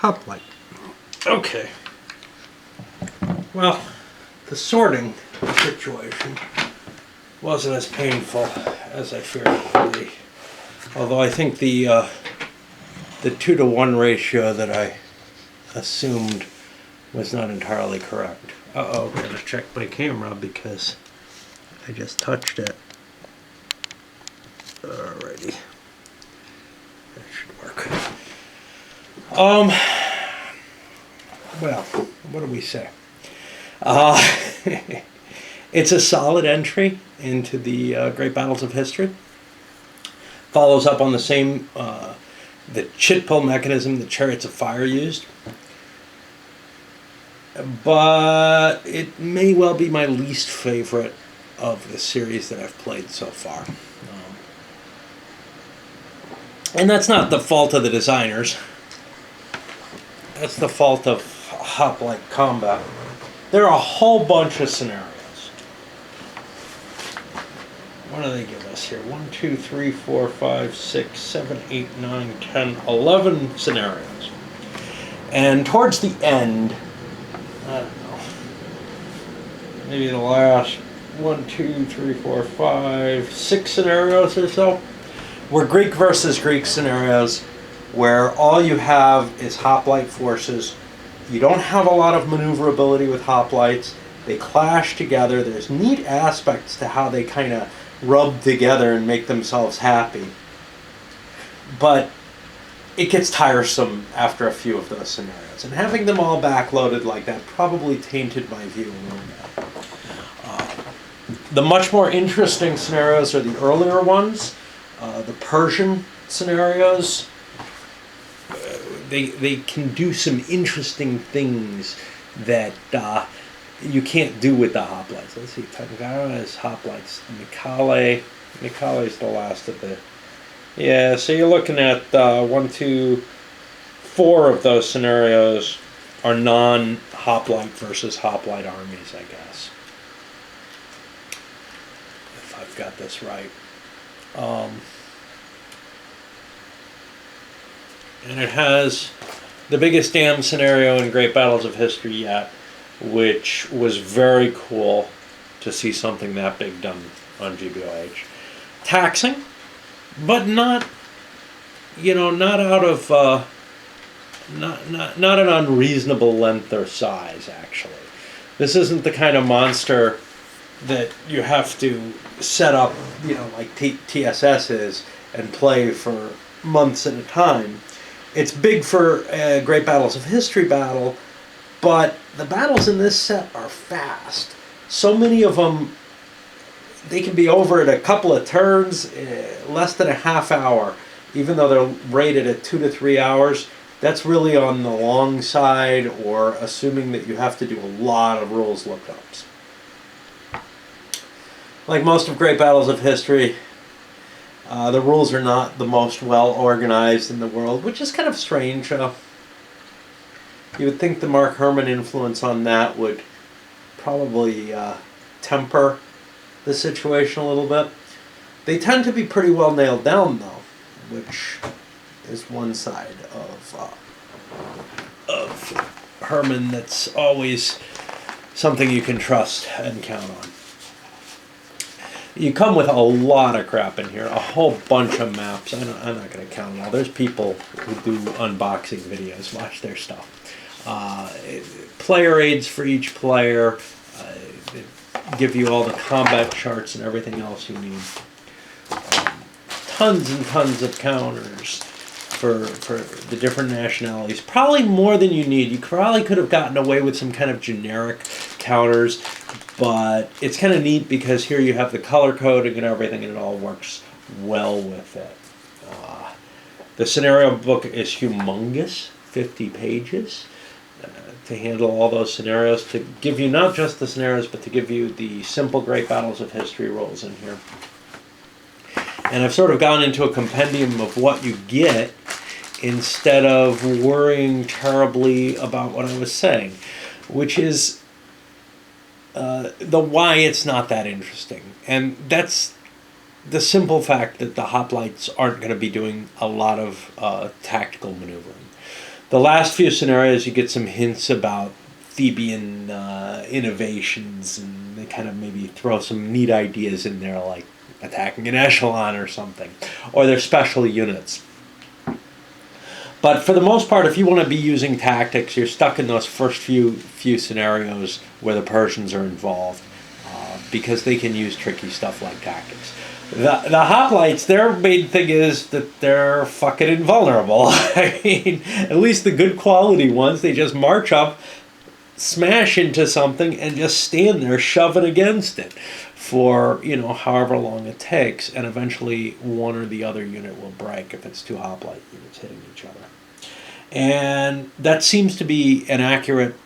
Hoplite. Okay. Well, the sorting situation wasn't as painful as I feared it would be. Although I think the 2-to-1 ratio that I assumed was not entirely correct. Uh-oh, gotta check my camera because I just touched it. Alrighty. That should work. Well, what do we say? It's a solid entry into the Great Battles of History. Follows up on the same, the chit pull mechanism that Chariots of Fire used. But it may well be my least favorite of the series that I've played so far. And that's not the fault of the designers. That's the fault of Hoplite combat. There are a whole bunch of scenarios. What do they give us here? 1, 2, 3, 4, 5, 6, 7, 8, 9, 10, 11 scenarios. And towards the end, I don't know, maybe the last 1, 2, 3, 4, 5, 6 scenarios or so were Greek versus Greek scenarios where all you have is hoplite forces. You don't have a lot of maneuverability with hoplites. They clash together. There's neat aspects to how they kind of rub together and make themselves happy. But it gets tiresome after a few of those scenarios. And having them all backloaded like that probably tainted my view a little bit. The much more interesting scenarios are the earlier ones. The Persian scenarios. They can do some interesting things that you can't do with the hoplites. Let's see, Tangara is hoplites. Mikale is the last of the... Yeah, so you're looking at 1, 2, 4 of those scenarios are non-hoplite versus hoplite armies, I guess. If I've got this right. And it has the biggest damn scenario in Great Battles of History yet, which was very cool to see something that big done on GBOH. Taxing, but not, not out of, not an unreasonable length or size, actually. This isn't the kind of monster that you have to set up, like TSS is, and play for months at a time. It's big for a Great Battles of History battle, but the battles in this set are fast. So many of them, they can be over in a couple of turns, less than a half hour, even though they're rated at 2 to 3 hours. That's really on the long side, or assuming that you have to do a lot of rules lookups. Like most of Great Battles of History, the rules are not the most well organized in the world, which is kind of strange. You would think the Mark Herman influence on that would probably temper the situation a little bit. They tend to be pretty well nailed down, though, which is one side of Herman that's always something you can trust and count on. You come with a lot of crap in here, a whole bunch of maps. I'm not going to count them all. There's people who do unboxing videos. Watch their stuff. Player aids for each player. They give you all the combat charts and everything else you need. Tons and tons of counters for the different nationalities. Probably more than you need. You probably could have gotten away with some kind of generic counters. But it's kind of neat because here you have the color coding and everything, and it all works well with it. The scenario book is humongous, 50 pages, to handle all those scenarios, to give you not just the scenarios, but to give you the simple Great Battles of History rules in here. And I've sort of gone into a compendium of what you get instead of worrying terribly about what I was saying, which is the why it's not that interesting. And that's the simple fact that the hoplites aren't going to be doing a lot of tactical maneuvering. The last few scenarios, you get some hints about Theban innovations, and they kind of maybe throw some neat ideas in there, like attacking an echelon or something, or their special units. But for the most part, if you want to be using tactics, you're stuck in those first few scenarios where the Persians are involved, because they can use tricky stuff like tactics. The hoplites, their main thing is that they're fucking invulnerable. I mean, at least the good quality ones, they just march up, smash into something, and just stand there shoving against it for, however long it takes, and eventually one or the other unit will break if it's two hoplite units hitting each other. And that seems to be an accurate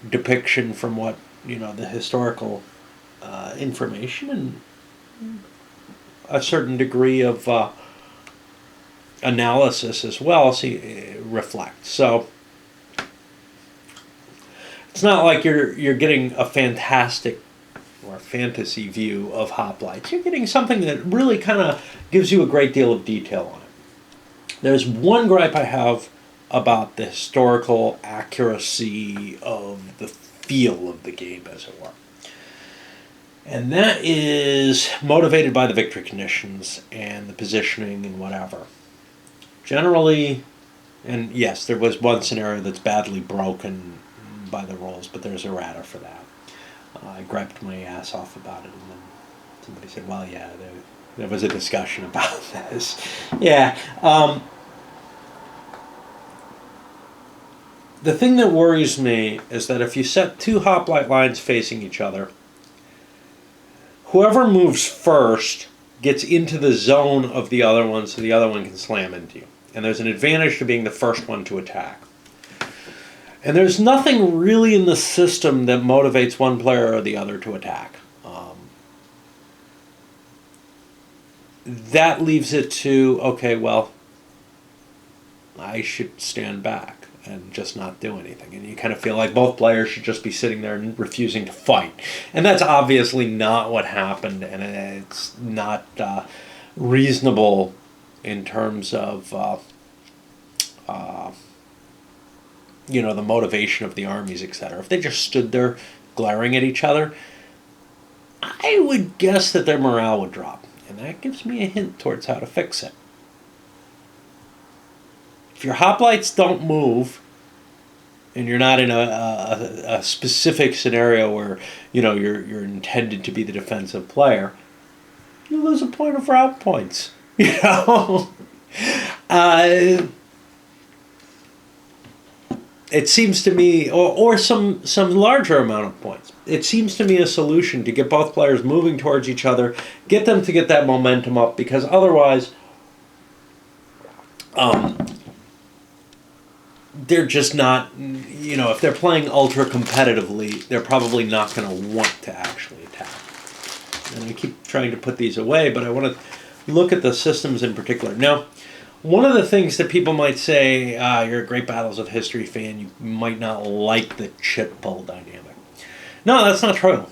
depiction from what, the historical information and a certain degree of analysis as well reflect. So it's not like you're getting a fantastic or fantasy view of hoplites. You're getting something that really kind of gives you a great deal of detail on it. There's one gripe I have about the historical accuracy of the feel of the game, as it were. And that is motivated by the victory conditions and the positioning and whatever. Generally, and yes, there was one scenario that's badly broken by the rolls, but there's errata for that. I griped my ass off about it, and then somebody said, well, yeah, there was a discussion about this. Yeah. The thing that worries me is that if you set two hoplite lines facing each other, whoever moves first gets into the zone of the other one, so the other one can slam into you. And there's an advantage to being the first one to attack. And there's nothing really in the system that motivates one player or the other to attack. That leaves it to, okay, well, I should stand back and just not do anything. And you kind of feel like both players should just be sitting there and refusing to fight. And that's obviously not what happened, and it's not reasonable in terms of the motivation of the armies, etc. If they just stood there glaring at each other, I would guess that their morale would drop. And that gives me a hint towards how to fix it. If your hoplites don't move, and you're not in a specific scenario where you're intended to be the defensive player, you lose a point of route points. It seems to me, or some larger amount of points. It seems to me a solution to get both players moving towards each other, get them to get that momentum up, because otherwise, they're just not, if they're playing ultra competitively, they're probably not going to want to actually attack. And I keep trying to put these away, but I want to look at the systems in particular. Now, one of the things that people might say, you're a Great Battles of History fan, you might not like the chit pull dynamic. No, that's not true.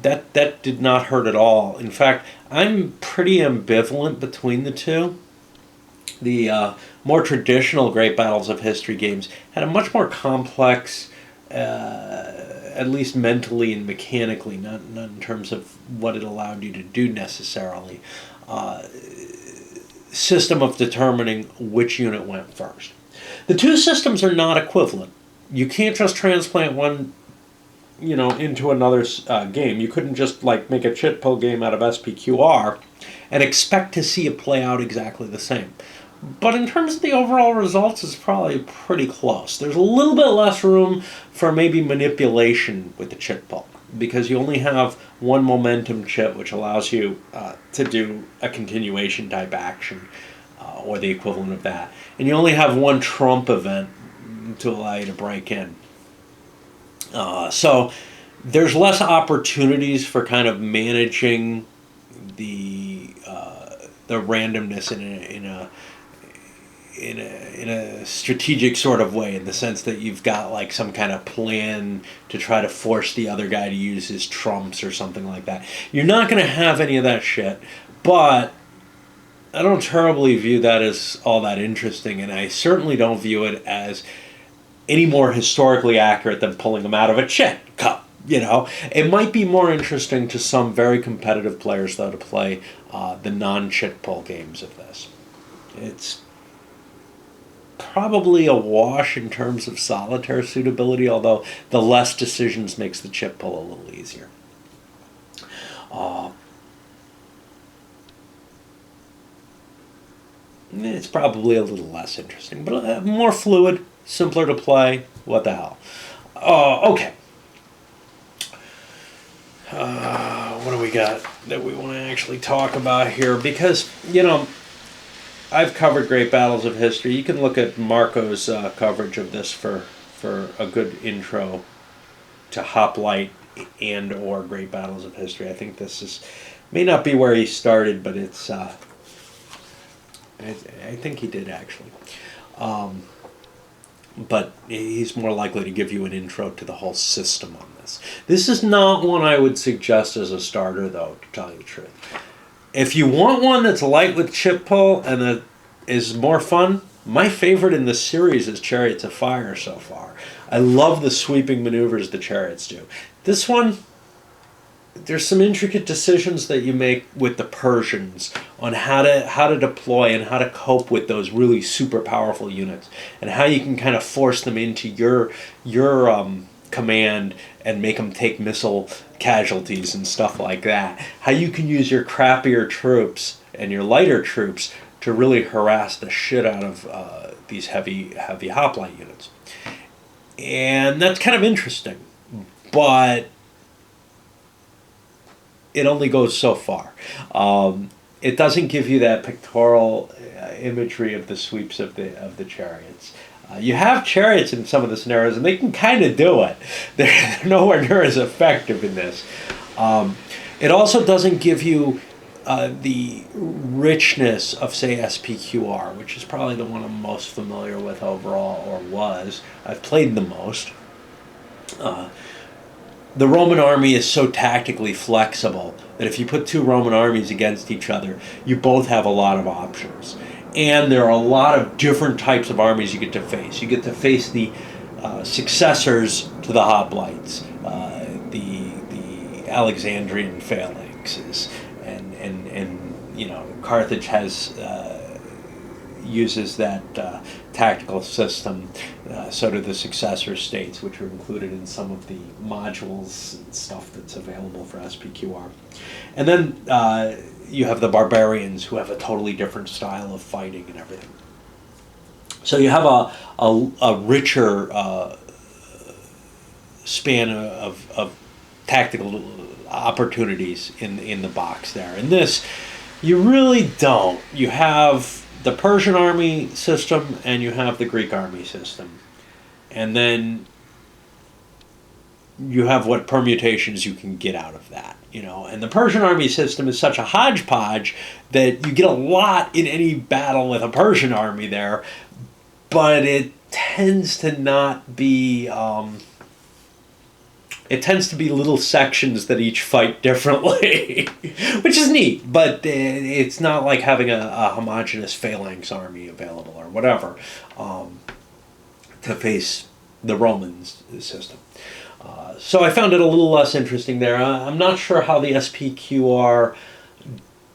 That did not hurt at all. In fact, I'm pretty ambivalent between the two. The more traditional Great Battles of History games had a much more complex, at least mentally and mechanically, not in terms of what it allowed you to do necessarily, system of determining which unit went first. The two systems are not equivalent. You can't just transplant one, into another game. You couldn't just make a chit pull game out of SPQR and expect to see it play out exactly the same. But in terms of the overall results, it's probably pretty close. There's a little bit less room for maybe manipulation with the chit pull, because you only have one momentum chit, which allows you to do a continuation type action, or the equivalent of that. And you only have one trump event to allow you to break in. So there's less opportunities for kind of managing the randomness in a strategic sort of way, in the sense that you've got some kind of plan to try to force the other guy to use his trumps or something like that. You're not going to have any of that shit, but I don't terribly view that as all that interesting, and I certainly don't view it as any more historically accurate than pulling them out of a chit cup. It might be more interesting to some very competitive players, though, to play the non-chit pull games of this. It's probably a wash in terms of solitaire suitability, although the less decisions makes the chip pull a little easier. It's probably a little less interesting, but more fluid, simpler to play. What the hell? Okay. What do we got that we want to actually talk about here? Because, I've covered great battles of history. You can look at Marco's coverage of this for a good intro to Hoplite and or great battles of history. I think this may not be where he started, but it's I think he did actually. But he's more likely to give you an intro to the whole system on this. This is not one I would suggest as a starter, though, to tell you the truth. If you want one that's light with chip pull and that is more fun, my favorite in the series is Chariots of Fire so far. I love the sweeping maneuvers the Chariots do. This one, there's some intricate decisions that you make with the Persians on how to deploy and how to cope with those really super powerful units, and how you can kind of force them into your command and make them take missile casualties and stuff like that. How you can use your crappier troops and your lighter troops to really harass the shit out of these heavy hoplite units. And that's kind of interesting, but it only goes so far. It doesn't give you that pictorial imagery of the sweeps of the chariots. You have chariots in some of the scenarios, and they can kind of do it. They're nowhere near as effective in this. It also doesn't give you the richness of, say, SPQR, which is probably the one I'm most familiar with overall, or was. I've played the most. The Roman army is so tactically flexible that if you put two Roman armies against each other, you both have a lot of options. And there are a lot of different types of armies you get to face. You get to face the successors to the hoplites, the Alexandrian phalanxes, and Carthage uses that tactical system. So do the successor states, which are included in some of the modules and stuff that's available for SPQR. And then you have the barbarians, who have a totally different style of fighting and everything. So you have a richer span of tactical opportunities in the box there. In this, you really don't. You have the Persian army system and you have the Greek army system. And then you have what permutations you can get out of that, And the Persian army system is such a hodgepodge that you get a lot in any battle with a Persian army there, but it tends to not be... it tends to be little sections that each fight differently, which is neat, but it's not like having a homogeneous phalanx army available or whatever to face the Romans system. So I found it a little less interesting there. I'm not sure how the SPQR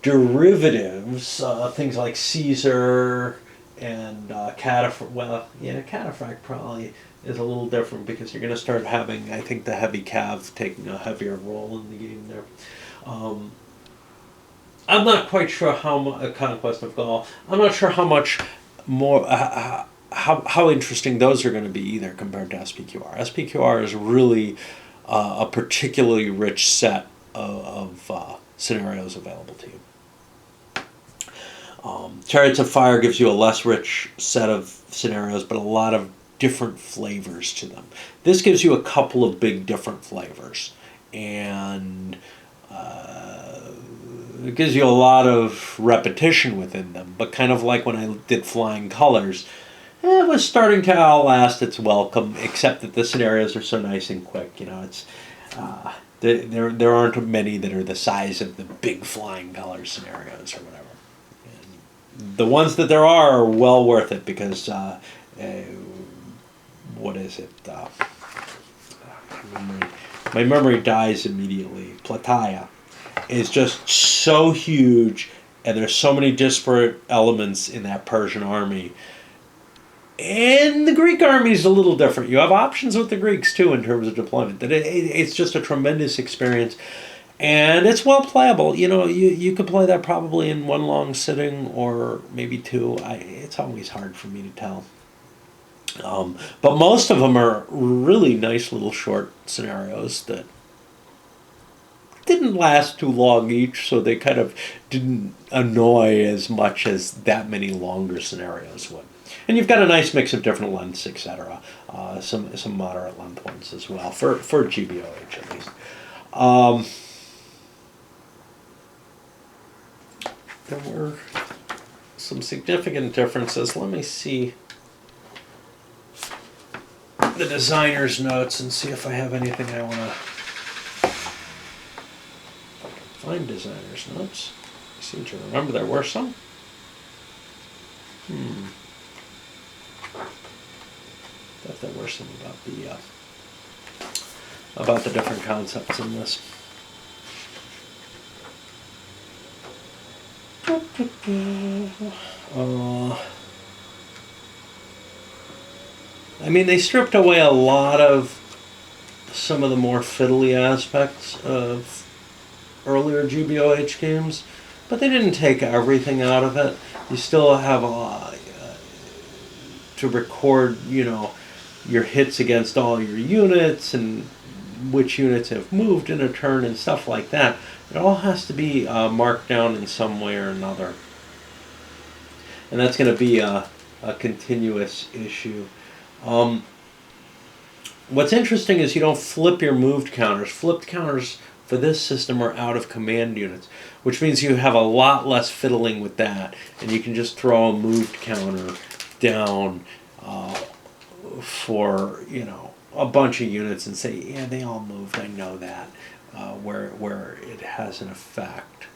derivatives, things like Caesar and Cataphract, Cataphract probably is a little different because you're going to start having, I think, the heavy cav taking a heavier role in the game there. I'm not quite sure how Conquest of Gaul. I'm not sure how much more how interesting those are going to be either compared to SPQR. SPQR is really a particularly rich set of scenarios available to you. Chariots of Fire gives you a less rich set of scenarios, but a lot of different flavors to them. This gives you a couple of big different flavors, and it gives you a lot of repetition within them, but kind of like when I did Flying Colors, it was starting to outlast its welcome, except that the scenarios are so nice and quick. It's there aren't many that are the size of the big Flying Colors scenarios or whatever. the ones that there are well worth it because what is it? My memory dies immediately. Plataea is just so huge, and there's so many disparate elements in that Persian army. And the Greek army is a little different. You have options with the Greeks too in terms of deployment. It's just a tremendous experience, and it's well playable. You could play that probably in one long sitting or maybe two. It's always hard for me to tell. But most of them are really nice little short scenarios that didn't last too long each, so they kind of didn't annoy as much as that many longer scenarios would. And you've got a nice mix of different lengths, etc. Some moderate length ones as well for GBOH at least. There were some significant differences. Let me see the designer's notes and see if I have anything I want to find. Designer's notes. I seem to remember there were some. Thought there were some about the different concepts in this. I mean, they stripped away a lot of some of the more fiddly aspects of earlier GBOH games, but they didn't take everything out of it. You still have to record, your hits against all your units and which units have moved in a turn and stuff like that. It all has to be marked down in some way or another. And that's going to be a continuous issue. What's interesting is you don't flip your moved counters. Flipped counters for this system are out of command units, which means you have a lot less fiddling with that, and you can just throw a moved counter down for a bunch of units and say, yeah, they all moved, I know that, where it has an effect.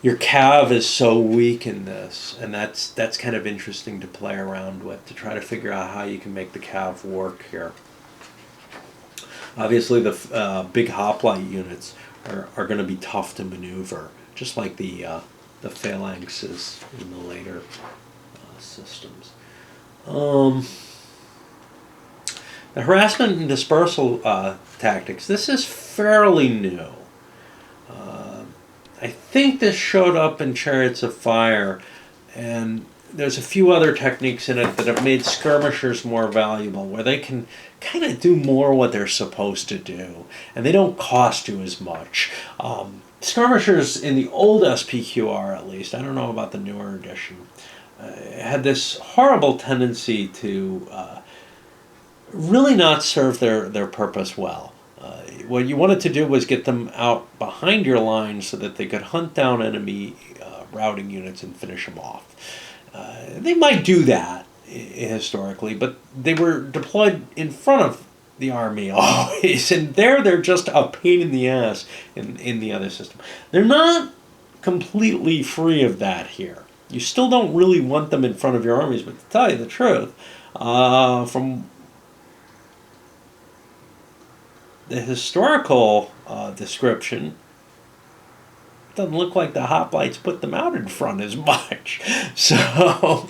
Your cav is so weak in this, and that's kind of interesting to play around with, to try to figure out how you can make the cav work here. Obviously, the big hoplite units are going to be tough to maneuver, just like the phalanxes in the later systems. The harassment and dispersal tactics. This is fairly new. I think this showed up in Chariots of Fire, and there's a few other techniques in it that have made skirmishers more valuable, where they can kind of do more what they're supposed to do, and they don't cost you as much. Skirmishers in the old SPQR, at least, I don't know about the newer edition, had this horrible tendency to really not serve their purpose well. What you wanted to do was get them out behind your lines so that they could hunt down enemy routing units and finish them off. They might do that historically, but they were deployed in front of the army always, and they're just a pain in the ass in the other system. They're not completely free of that here. You still don't really want them in front of your armies, but to tell you the truth, from the historical description, it doesn't look like the hoplites put them out in front as much. So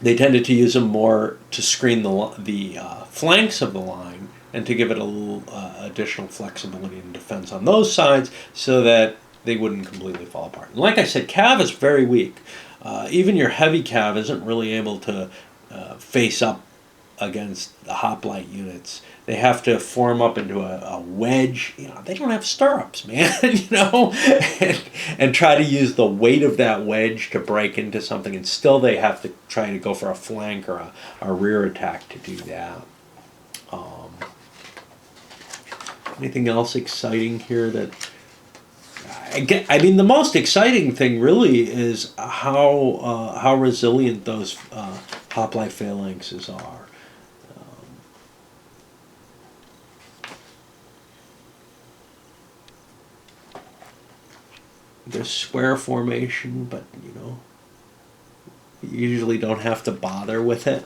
they tended to use them more to screen the flanks of the line and to give it a little additional flexibility and defense on those sides so that they wouldn't completely fall apart. And like I said, cav is very weak. Even your heavy cav isn't really able to face up against the hoplite units. They have to form up into a wedge. They don't have stirrups, man. and try to use the weight of that wedge to break into something, and still they have to try to go for a flank or a rear attack to do that. Anything else exciting here that I mean, the most exciting thing really is how resilient those hoplite phalanxes are. There's square formation, but you usually don't have to bother with it.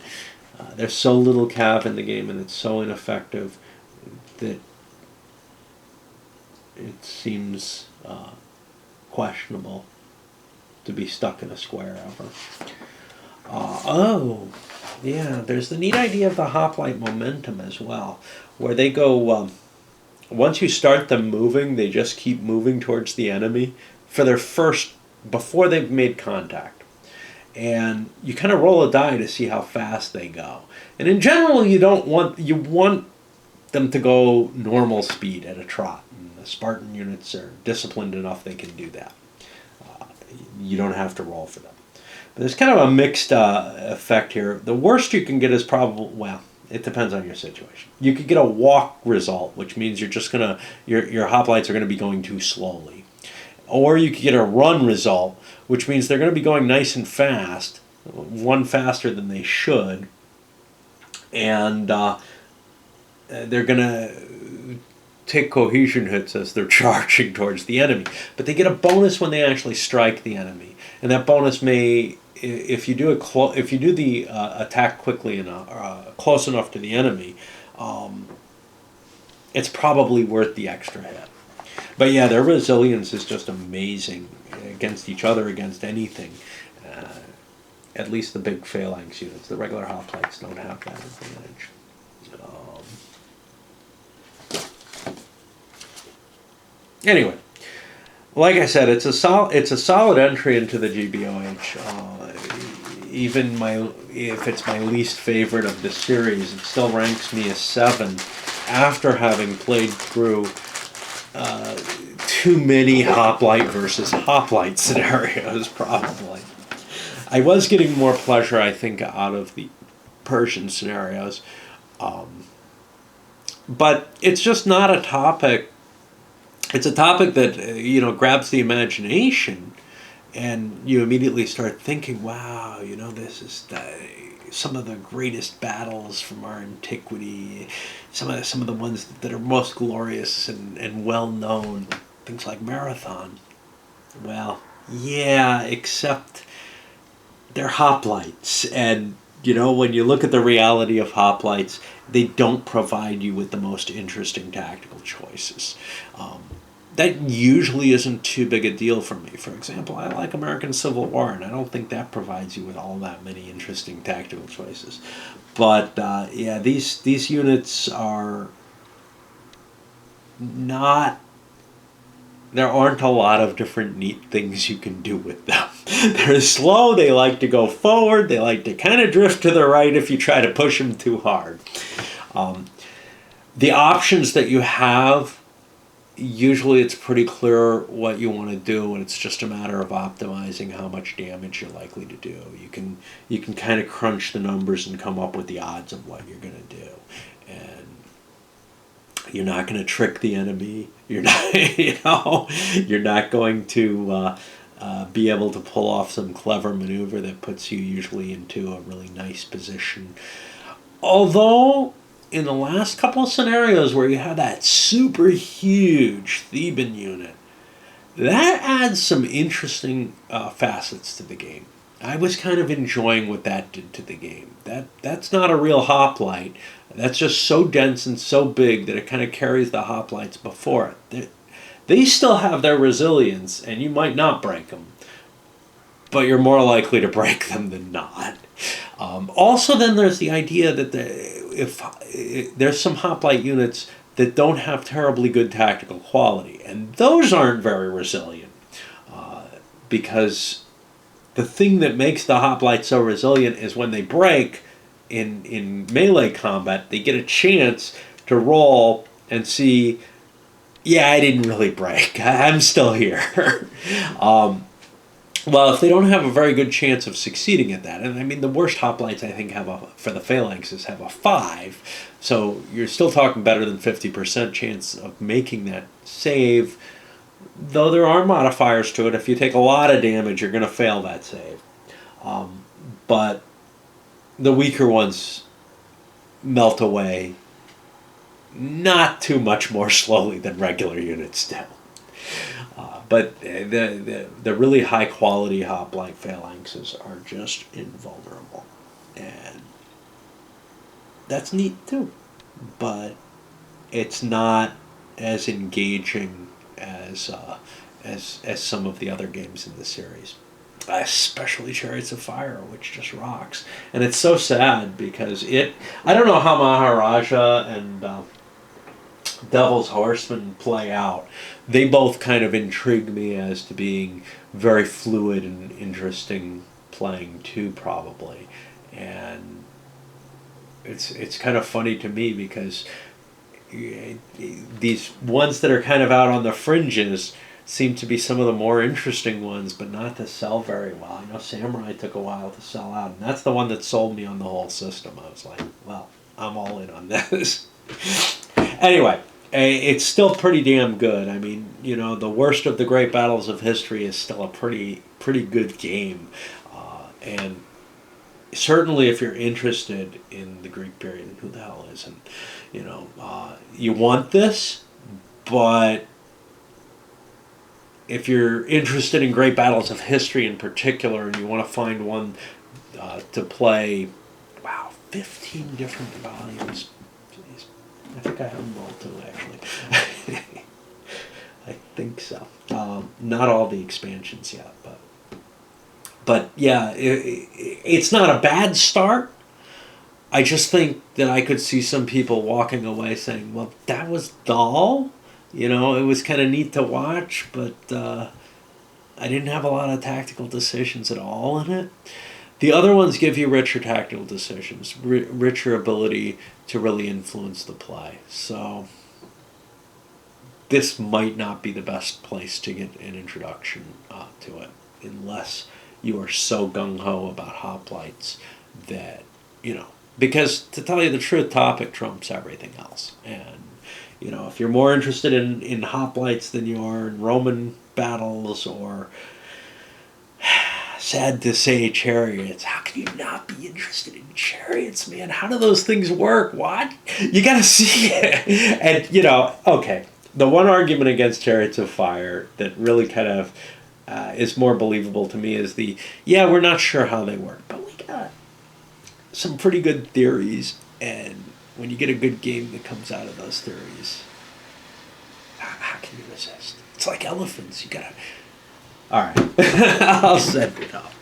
There's so little cav in the game, and it's so ineffective that it seems questionable to be stuck in a square ever. Oh, yeah, there's the neat idea of the Hoplite momentum as well, where they go, once you start them moving, they just keep moving towards the enemy for their first, before they've made contact. And you kind of roll a die to see how fast they go. And in general, you want them to go normal speed at a trot. And the Spartan units are disciplined enough they can do that. You don't have to roll for them. But there's kind of a mixed effect here. The worst you can get is probably, well, it depends on your situation. You could get a walk result, which means you're just gonna your hoplites are gonna be going too slowly, or you could get a run result, which means they're gonna be going nice and fast, one faster than they should, and they're gonna take cohesion hits as they're charging towards the enemy. But they get a bonus when they actually strike the enemy, and that bonus may, if you do the attack quickly enough, close enough to the enemy, it's probably worth the extra hit. But yeah, their resilience is just amazing against each other, against anything. At least the big phalanx units. The regular hoplites don't have that advantage. Anyway, like I said, it's a solid entry into the GBOH. Even if it's my least favorite of the series, it still ranks me as 7 after having played through too many Hoplite versus Hoplite scenarios, probably. I was getting more pleasure, I think, out of the Persian scenarios. But it's just not a topic. It's a topic that, grabs the imagination, and you immediately start thinking, wow, this is some of the greatest battles from our antiquity, some of the ones that are most glorious and well known, things like Marathon. Well, yeah, except they're hoplites, and when you look at the reality of hoplites, they don't provide you with the most interesting tactical choices. That usually isn't too big a deal for me. For example, I like American Civil War, and I don't think that provides you with all that many interesting tactical choices. But yeah, these units are not. There aren't a lot of different neat things you can do with them. They're slow. They like to go forward. They like to kind of drift to the right if you try to push them too hard. The options that you have, usually it's pretty clear what you want to do, and it's just a matter of optimizing how much damage you're likely to do. You can kind of crunch the numbers and come up with the odds of what you're going to do. And you're not going to trick the enemy. You're not, you're not going to be able to pull off some clever maneuver that puts you usually into a really nice position. Although, in the last couple of scenarios where you have that super huge Theban unit, that adds some interesting facets to the game. I was kind of enjoying what that did to the game. That's not a real hoplite. That's just so dense and so big that it kind of carries the hoplites before it. They still have their resilience, and you might not break them, but you're more likely to break them than not. Also, then there's the idea that there's some hoplite units that don't have terribly good tactical quality, and those aren't very resilient, because the thing that makes the hoplite so resilient is when they break in melee combat, they get a chance to roll and see, yeah, I didn't really break. I'm still here. Well, if they don't have a very good chance of succeeding at that, and I mean the worst hoplites I think for the phalanxes have a 5, so you're still talking better than 50% chance of making that save, though there are modifiers to it. If you take a lot of damage, you're going to fail that save. But the weaker ones melt away not too much more slowly than regular units do. But the really high quality Hoplite phalanxes are just invulnerable, and that's neat too. But it's not as engaging as some of the other games in the series, especially Chariots of Fire, which just rocks. And it's so sad because I don't know how Maharaja and Devil's Horseman play out. They both kind of intrigue me as to being very fluid and interesting playing too, probably. And it's kind of funny to me because these ones that are kind of out on the fringes seem to be some of the more interesting ones, but not to sell very well. I know Samurai took a while to sell out, and that's the one that sold me on the whole system. I was like, well, I'm all in on this. Anyway, it's still pretty damn good. I mean, the worst of the great battles of history is still a pretty good game, and certainly if you're interested in the Greek period, and who the hell isn't, you want this, but if you're interested in great battles of history in particular, and you want to find one to play, wow, 15 different volumes. Jeez. I think I have them all too, actually. I think so. Not all the expansions yet, but yeah, it's not a bad start. I just think that I could see some people walking away saying, well, that was dull. It was kind of neat to watch, but I didn't have a lot of tactical decisions at all in it. The other ones give you richer tactical decisions, richer ability to really influence the play. So this might not be the best place to get an introduction to it, unless you are so gung-ho about hoplites that, because to tell you the truth, topic trumps everything else. And, if you're more interested in hoplites than you are in Roman battles or, sad to say, chariots, how can you not be interested in chariots, man? How do those things work? What? You gotta see it. And, okay, the one argument against Chariots of Fire that really kind of is more believable to me is we're not sure how they work, but we got some pretty good theories, and when you get a good game that comes out of those theories, how can you resist? It's like elephants. You gotta. All right, I'll send it up.